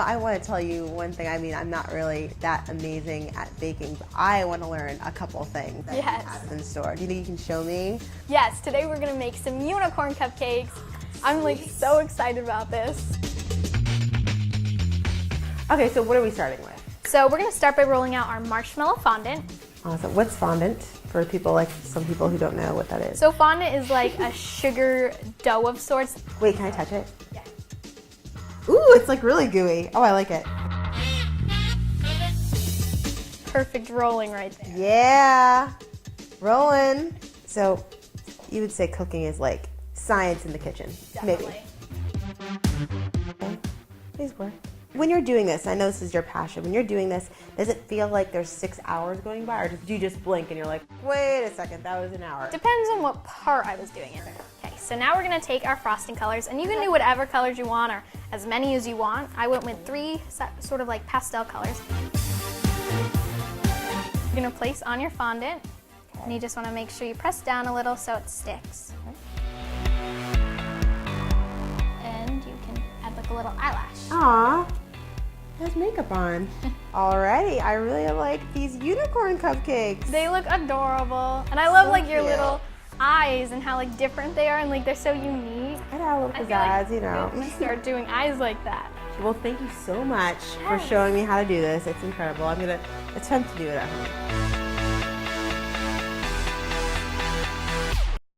I want to tell you one thing. I mean, I'm not really that amazing at baking, but I want to learn a couple things that you have in store. Do you think you can show me? Yes, today we're gonna make some unicorn cupcakes. I'm like so excited about this. Okay, so what are we starting with? So we're gonna start by rolling out our marshmallow fondant. Awesome. What's fondant for people, like some people who don't know what that is? So fondant is like a sugar dough of sorts. Wait, can I touch it? Yeah. Ooh, it's like really gooey. Oh, I like it. Perfect rolling right there. Yeah, rolling. So you would say cooking is like science in the kitchen. Definitely. Maybe. Okay. Please work. When you're doing this, I know this is your passion, when you're doing this, does it feel like there's 6 hours going by, or do you just blink and you're like, wait a second, that was an hour? Depends on what part I was doing it. Okay, so now we're gonna take our frosting colors, and you can do whatever colors you want, or as many as you want. I went with 3 sort of like pastel colors. You're gonna place on your fondant, and you just wanna make sure you press down a little so it sticks. And you can add like a little eyelash. Aw, there's makeup on. Alrighty, I really like these unicorn cupcakes. They look adorable, and I love So like your cute. little eyes and how like different they are, and like they're so unique. I'd have a little I feel like pizzazz, you know. I'm gonna start doing eyes like that. Well, thank you so much for showing me how to do this. It's incredible. It's fun to do it at home.